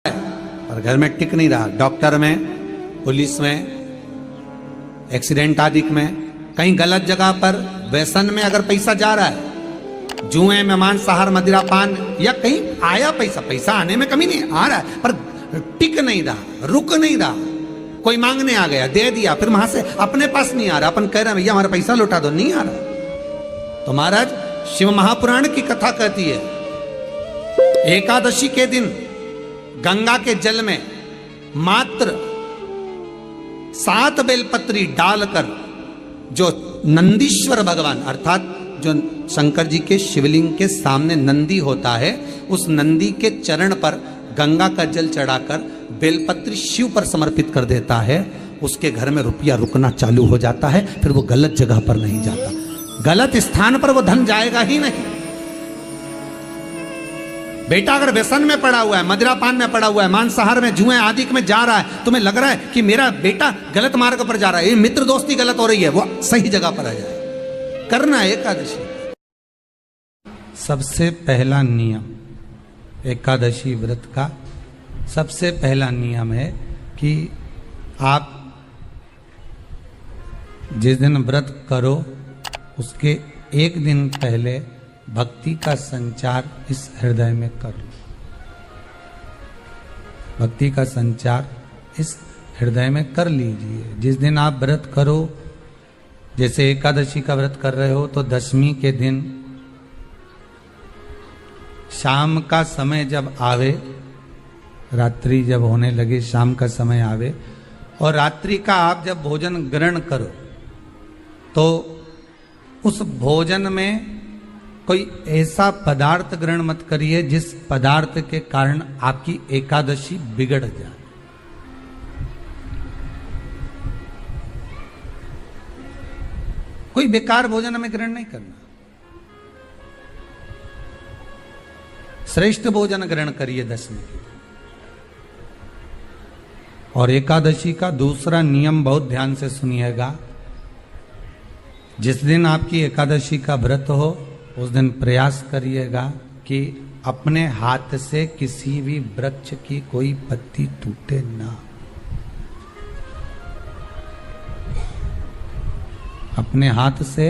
और घर में टिक नहीं रहा। डॉक्टर में, पुलिस में, एक्सीडेंट आदि में, कहीं गलत जगह पर, व्यसन में अगर पैसा जा रहा है, जुए में, मांसाहार, मदिरा पान, या कहीं आया पैसा आने में कमी नहीं, आ रहा है पर टिक नहीं रहा, रुक नहीं रहा। कोई मांगने आ गया, दे दिया, फिर वहां से अपने पास नहीं आ रहा, अपन कह रहे हैं भैया हमारा पैसा लौटा दो, नहीं आ रहा। तो महाराज शिव महापुराण की कथा कहती है, एकादशी के दिन गंगा के जल में मात्र 7 बेलपत्री डालकर जो नंदीश्वर भगवान अर्थात जो शंकर जी के शिवलिंग के सामने नंदी होता है, उस नंदी के चरण पर गंगा का जल चढ़ाकर बेलपत्री शिव पर समर्पित कर देता है, उसके घर में रुपया रुकना चालू हो जाता है। फिर वो गलत जगह पर नहीं जाता, गलत स्थान पर वो धन जाएगा ही नहीं। बेटा अगर व्यसन में पड़ा हुआ है, मदिरा पान में पड़ा हुआ है, मांसाहार में, जुए आदि में जा रहा है, तुम्हें लग रहा है कि मेरा बेटा गलत मार्ग पर जा रहा है, ये मित्र दोस्ती गलत हो रही है, वो सही जगह पर आ जाए। करना है एकादशी। सबसे पहला नियम एकादशी व्रत का, सबसे पहला नियम है कि आप जिस दिन व्रत करो उसके एक दिन पहले भक्ति का संचार इस हृदय में करो। भक्ति का संचार इस हृदय में कर लीजिए। जिस दिन आप व्रत करो, जैसे एकादशी का व्रत कर रहे हो तो दशमी के दिन शाम का समय जब आवे, रात्रि जब होने लगे, शाम का समय आवे और रात्रि का आप जब भोजन ग्रहण करो तो उस भोजन में कोई ऐसा पदार्थ ग्रहण मत करिए जिस पदार्थ के कारण आपकी एकादशी बिगड़ जाए। कोई बेकार भोजन हमें ग्रहण नहीं करना, श्रेष्ठ भोजन ग्रहण करिए दशमी के। और एकादशी का दूसरा नियम बहुत ध्यान से सुनिएगा, जिस दिन आपकी एकादशी का व्रत हो उस दिन प्रयास करिएगा कि अपने हाथ से किसी भी वृक्ष की कोई पत्ती टूटे ना। अपने हाथ से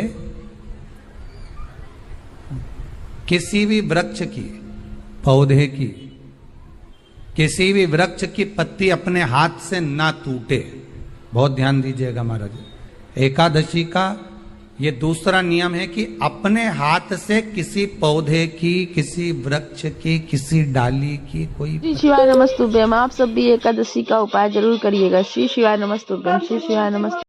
किसी भी वृक्ष की, पौधे की, किसी भी वृक्ष की पत्ती अपने हाथ से ना टूटे। बहुत ध्यान दीजिएगा महाराज। एकादशी का ये दूसरा नियम है कि अपने हाथ से किसी पौधे की, किसी वृक्ष की, किसी डाली की कोई। श्री शिवाय नमस्तुभ्यम। आप सब भी एकादशी का उपाय जरूर करिएगा। श्री शिवाय नमस्तुभ्यम। श्री शिवाय नमस्तुभ्यम।